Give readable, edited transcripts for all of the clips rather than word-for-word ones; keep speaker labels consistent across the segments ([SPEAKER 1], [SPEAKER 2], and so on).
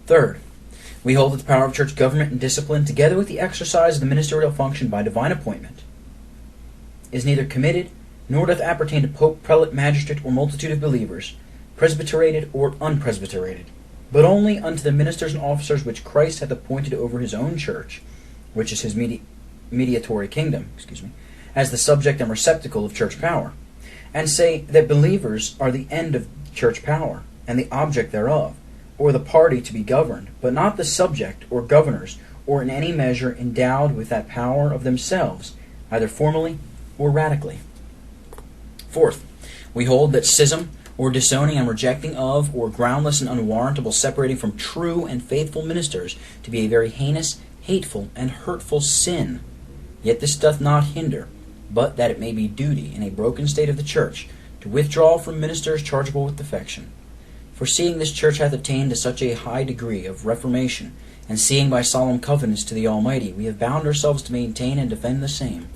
[SPEAKER 1] Third, we hold that the power of church government and discipline, together with the exercise of the ministerial function by divine appointment, is neither committed, nor doth appertain to pope, prelate, magistrate, or multitude of believers, presbyterated or unpresbyterated, but only unto the ministers and officers which Christ hath appointed over his own church, which is his mediatory kingdom, as the subject and receptacle of church power, and say that believers are the end of church power, and the object thereof, or the party to be governed, but not the subject or governors, or in any measure endowed with that power of themselves, either formally or radically. Fourth, we hold that schism, or disowning and rejecting of, or groundless and unwarrantable separating from true and faithful ministers, to be a very heinous, hateful, and hurtful sin. Yet this doth not hinder, but that it may be duty in a broken state of the church, to withdraw from ministers chargeable with defection. For seeing this church hath attained to such a high degree of reformation, and seeing by solemn covenants to the Almighty, we have bound ourselves to maintain and defend the same.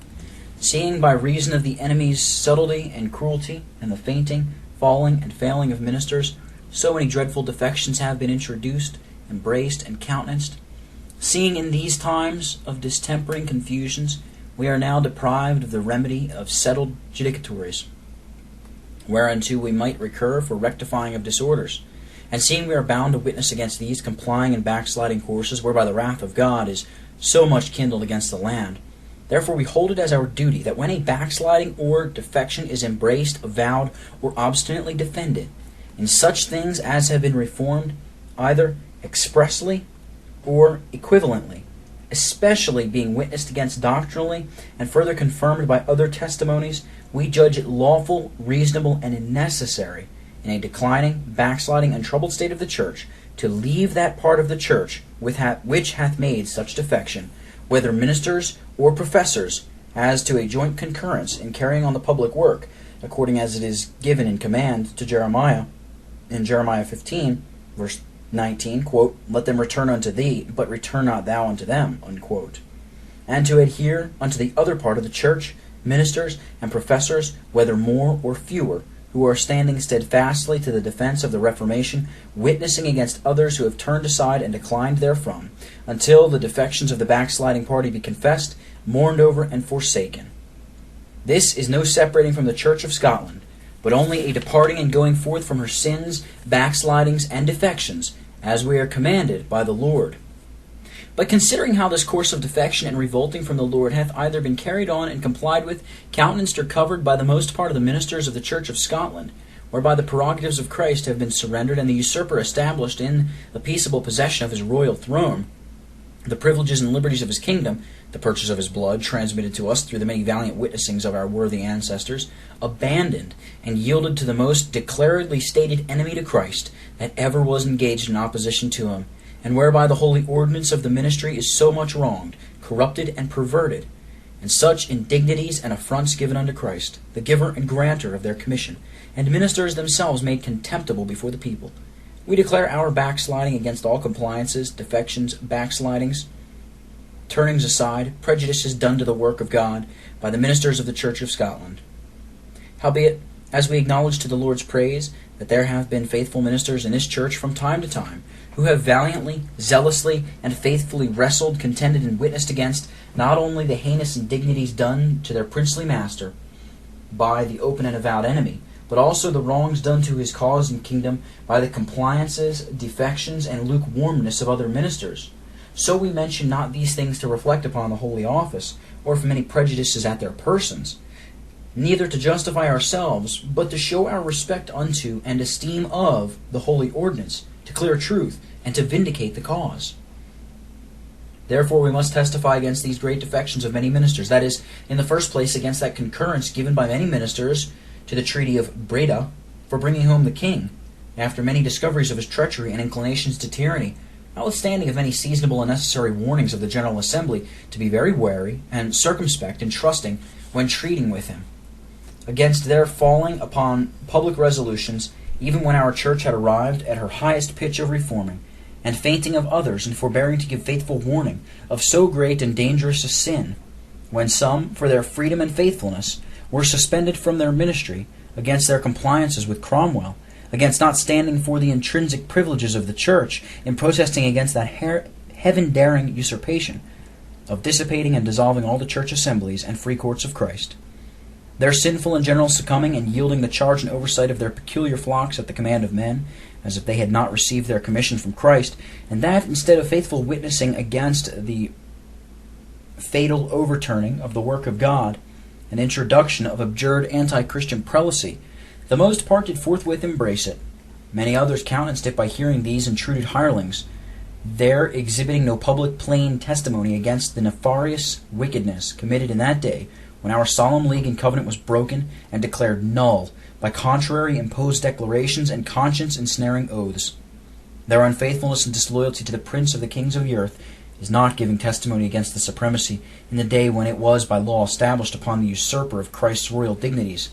[SPEAKER 1] Seeing by reason of the enemy's subtlety and cruelty, and the fainting, falling, and failing of ministers, so many dreadful defections have been introduced, embraced, and countenanced. Seeing in these times of distempering confusions, we are now deprived of the remedy of settled judicatories, whereunto we might recur for rectifying of disorders. And seeing we are bound to witness against these complying and backsliding courses, whereby the wrath of God is so much kindled against the land, therefore we hold it as our duty that when a backsliding or defection is embraced, avowed, or obstinately defended, in such things as have been reformed, either expressly or equivalently, especially being witnessed against doctrinally, and further confirmed by other testimonies, we judge it lawful, reasonable, and necessary, in a declining, backsliding, and troubled state of the church, to leave that part of the church which hath made such defection, whether ministers or professors, as to a joint concurrence in carrying on the public work, according as it is given in command to Jeremiah, in Jeremiah 15, verse 19, quote, "Let them return unto thee, but return not thou unto them," unquote. And to adhere unto the other part of the church, ministers and professors, whether more or fewer, who are standing steadfastly to the defense of the Reformation, witnessing against others who have turned aside and declined therefrom, until the defections of the backsliding party be confessed, mourned over, and forsaken. This is no separating from the Church of Scotland, but only a departing and going forth from her sins, backslidings, and defections, as we are commanded by the Lord. But considering how this course of defection and revolting from the Lord hath either been carried on and complied with, countenanced or covered by the most part of the ministers of the Church of Scotland, whereby the prerogatives of Christ have been surrendered, and the usurper established in the peaceable possession of his royal throne, the privileges and liberties of his kingdom, the purchase of his blood, transmitted to us through the many valiant witnessings of our worthy ancestors, abandoned and yielded to the most declaredly stated enemy to Christ that ever was engaged in opposition to him, and whereby the holy ordinance of the ministry is so much wronged, corrupted, and perverted, and such indignities and affronts given unto Christ, the giver and granter of their commission, and ministers themselves made contemptible before the people, we declare our backsliding against all compliances, defections, backslidings, turnings aside, prejudices done to the work of God by the ministers of the Church of Scotland. Howbeit, as we acknowledge to the Lord's praise that there have been faithful ministers in this church from time to time, who have valiantly, zealously, and faithfully wrestled, contended, and witnessed against not only the heinous indignities done to their princely master by the open and avowed enemy, but also the wrongs done to his cause and kingdom by the compliances, defections, and lukewarmness of other ministers. So we mention not these things to reflect upon the holy office, or from any prejudices at their persons, neither to justify ourselves, but to show our respect unto and esteem of the holy ordinance, to clear truth, and to vindicate the cause. Therefore we must testify against these great defections of many ministers, that is, in the first place against that concurrence given by many ministers to the treaty of Breda for bringing home the king, after many discoveries of his treachery and inclinations to tyranny, notwithstanding of many seasonable and necessary warnings of the General Assembly to be very wary and circumspect and trusting when treating with him, against their falling upon public resolutions, even when our church had arrived at her highest pitch of reforming, and fainting of others, and forbearing to give faithful warning of so great and dangerous a sin, when some, for their freedom and faithfulness, were suspended from their ministry against their compliances with Cromwell, against not standing for the intrinsic privileges of the church, in protesting against that heaven-daring usurpation of dissipating and dissolving all the church assemblies and free courts of Christ. Their sinful and general succumbing and yielding the charge and oversight of their peculiar flocks at the command of men, as if they had not received their commission from Christ, and that instead of faithful witnessing against the fatal overturning of the work of God and introduction of abjured anti-Christian prelacy, the most part did forthwith embrace it. Many others countenanced it by hearing these intruded hirelings, there exhibiting no public plain testimony against the nefarious wickedness committed in that day, when our solemn league and covenant was broken and declared null by contrary imposed declarations and conscience-ensnaring oaths. Their unfaithfulness and disloyalty to the prince of the kings of the earth is not giving testimony against the supremacy in the day when it was by law established upon the usurper of Christ's royal dignities.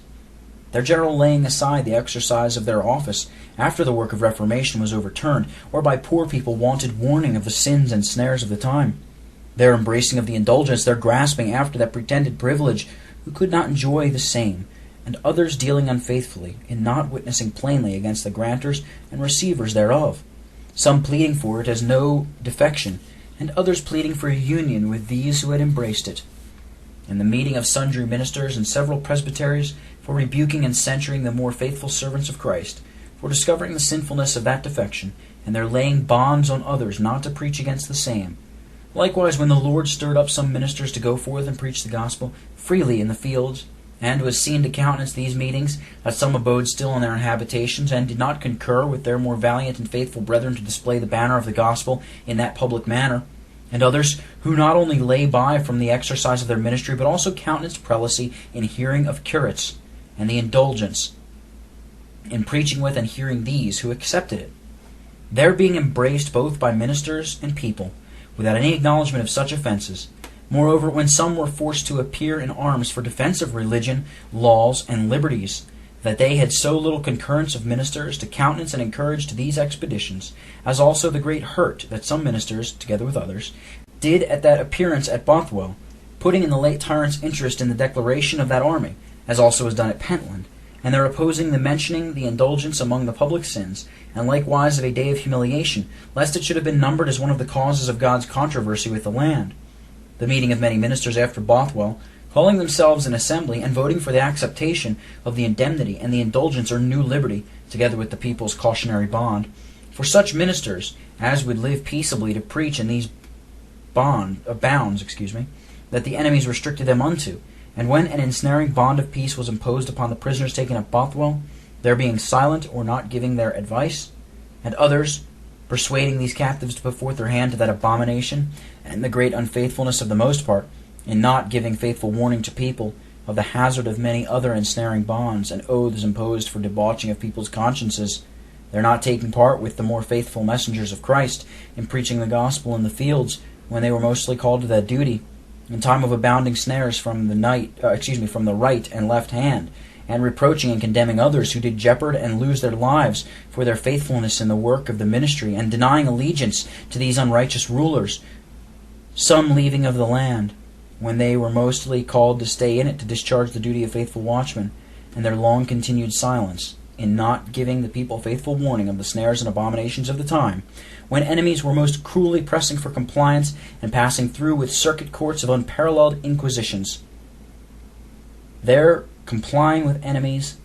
[SPEAKER 1] Their general laying aside the exercise of their office after the work of reformation was overturned, or by poor people wanted warning of the sins and snares of the time. Their embracing of the indulgence, their grasping after that pretended privilege, who could not enjoy the same, and others dealing unfaithfully, in not witnessing plainly against the grantors and receivers thereof, some pleading for it as no defection, and others pleading for union with these who had embraced it. And the meeting of sundry ministers and several presbyteries for rebuking and censuring the more faithful servants of Christ, for discovering the sinfulness of that defection, and their laying bonds on others not to preach against the same. Likewise, when the Lord stirred up some ministers to go forth and preach the gospel freely in the fields, and was seen to countenance these meetings, that some abode still in their habitations, and did not concur with their more valiant and faithful brethren to display the banner of the gospel in that public manner, and others who not only lay by from the exercise of their ministry, but also countenanced prelacy in hearing of curates, and the indulgence in preaching with and hearing these who accepted it, their being embraced both by ministers and people, without any acknowledgment of such offenses. Moreover, when some were forced to appear in arms for defense of religion, laws, and liberties, that they had so little concurrence of ministers to countenance and encourage to these expeditions, as also the great hurt that some ministers, together with others, did at that appearance at Bothwell, putting in the late tyrant's interest in the declaration of that army, as also was done at Pentland, and their opposing the mentioning the indulgence among the public sins, and likewise of a day of humiliation, lest it should have been numbered as one of the causes of God's controversy with the land. The meeting of many ministers after Bothwell, calling themselves an assembly, and voting for the acceptation of the indemnity and the indulgence or new liberty, together with the people's cautionary bond, for such ministers as would live peaceably to preach in these bounds, that the enemies restricted them unto. And when an ensnaring bond of peace was imposed upon the prisoners taken at Bothwell, their being silent or not giving their advice, and others persuading these captives to put forth their hand to that abomination, and the great unfaithfulness of the most part, in not giving faithful warning to people of the hazard of many other ensnaring bonds and oaths imposed for debauching of people's consciences, their not taking part with the more faithful messengers of Christ in preaching the gospel in the fields when they were mostly called to that duty, in time of abounding snares from the right and left hand, and reproaching and condemning others who did jeopard and lose their lives for their faithfulness in the work of the ministry, and denying allegiance to these unrighteous rulers, some leaving of the land, when they were mostly called to stay in it to discharge the duty of faithful watchmen, and their long-continued silence, in not giving the people faithful warning of the snares and abominations of the time, when enemies were most cruelly pressing for compliance and passing through with circuit courts of unparalleled inquisitions. Their complying with enemies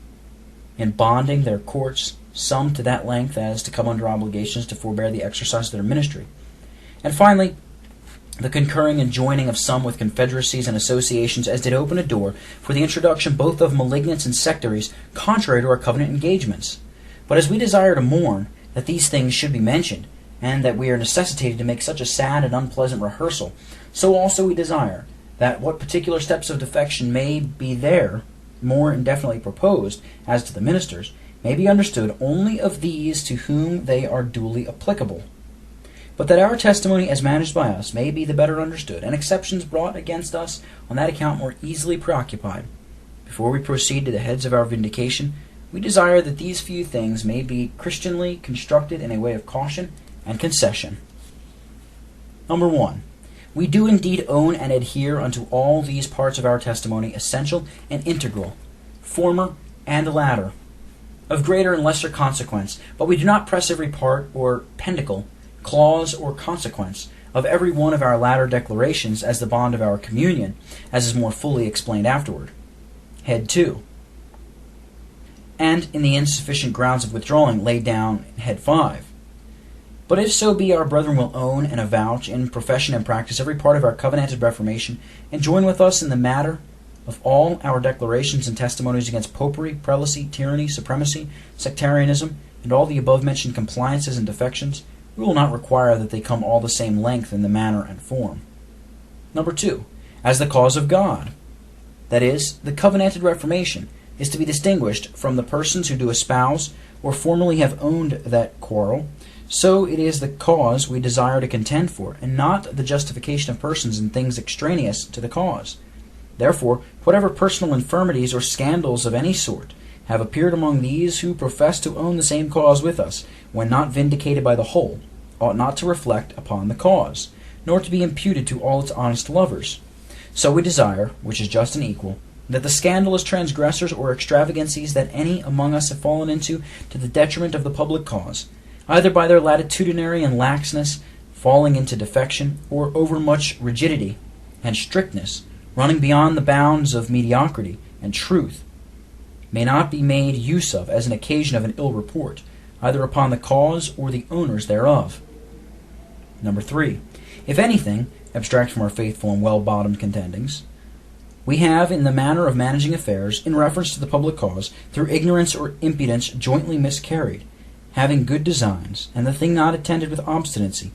[SPEAKER 1] in bonding their courts, some to that length as to come under obligations to forbear the exercise of their ministry. And finally, the concurring and joining of some with confederacies and associations as did open a door for the introduction both of malignants and sectaries contrary to our covenant engagements. But as we desire to mourn that these things should be mentioned, and that we are necessitated to make such a sad and unpleasant rehearsal, so also we desire that what particular steps of defection may be there more indefinitely proposed as to the ministers may be understood only of these to whom they are duly applicable, but that our testimony as managed by us may be the better understood, and exceptions brought against us on that account more easily preoccupied. Before we proceed to the heads of our vindication, we desire that these few things may be Christianly constructed in a way of caution and concession. Number 1. We do indeed own and adhere unto all these parts of our testimony, essential and integral, former and latter, of greater and lesser consequence, but we do not press every part or pentacle, clause or consequence of every one of our latter declarations as the bond of our communion, as is more fully explained afterward. Head 2. And in the insufficient grounds of withdrawing laid down in Head 5. But if so be our brethren will own and avouch in profession and practice every part of our covenanted reformation, and join with us in the matter of all our declarations and testimonies against popery, prelacy, tyranny, supremacy, sectarianism, and all the above-mentioned compliances and defections, we will not require that they come all the same length in the manner and form. Number 2. As the cause of God. That is, the covenanted reformation is to be distinguished from the persons who do espouse or formerly have owned that quarrel. So it is the cause we desire to contend for, and not the justification of persons in things extraneous to the cause. Therefore, whatever personal infirmities or scandals of any sort have appeared among these who profess to own the same cause with us, when not vindicated by the whole, ought not to reflect upon the cause, nor to be imputed to all its honest lovers. So we desire, which is just and equal, that the scandalous transgressors or extravagancies that any among us have fallen into to the detriment of the public cause, either by their latitudinary and laxness, falling into defection, or overmuch rigidity and strictness, running beyond the bounds of mediocrity and truth, may not be made use of as an occasion of an ill report, either upon the cause or the owners thereof. Number 3. If anything, abstract from our faithful and well-bottomed contendings, we have, in the manner of managing affairs, in reference to the public cause, through ignorance or impudence jointly miscarried, having good designs, and the thing not attended with obstinacy,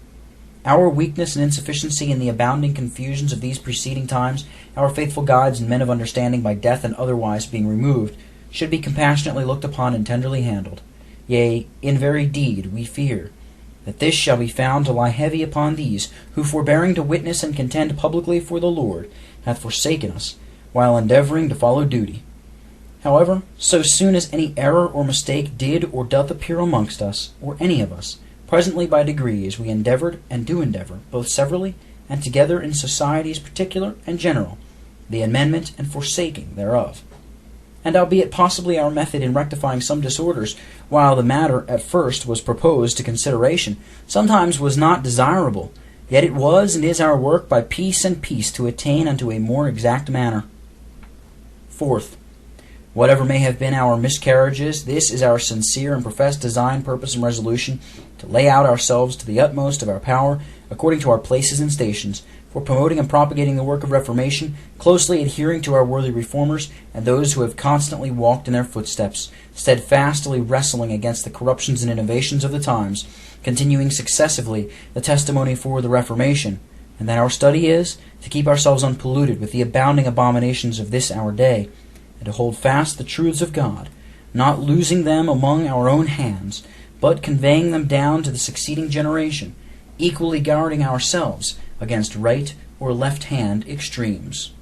[SPEAKER 1] our weakness and insufficiency in the abounding confusions of these preceding times, our faithful guides and men of understanding by death and otherwise being removed, should be compassionately looked upon and tenderly handled. Yea, in very deed we fear that this shall be found to lie heavy upon these, who forbearing to witness and contend publicly for the Lord, hath forsaken us, while endeavoring to follow duty. However, so soon as any error or mistake did or doth appear amongst us, or any of us, presently by degrees we endeavored and do endeavor, both severally and together in societies particular and general, the amendment and forsaking thereof. And albeit possibly our method in rectifying some disorders, while the matter at first was proposed to consideration, sometimes was not desirable, yet it was and is our work by peace and peace to attain unto a more exact manner. 4th. Whatever may have been our miscarriages, this is our sincere and professed design, purpose, and resolution, to lay out ourselves to the utmost of our power, according to our places and stations, for promoting and propagating the work of reformation, closely adhering to our worthy reformers, and those who have constantly walked in their footsteps, steadfastly wrestling against the corruptions and innovations of the times, continuing successively the testimony for the Reformation, and that our study is to keep ourselves unpolluted with the abounding abominations of this our day, and to hold fast the truths of God, not losing them among our own hands, but conveying them down to the succeeding generation, equally guarding ourselves against right or left-hand extremes.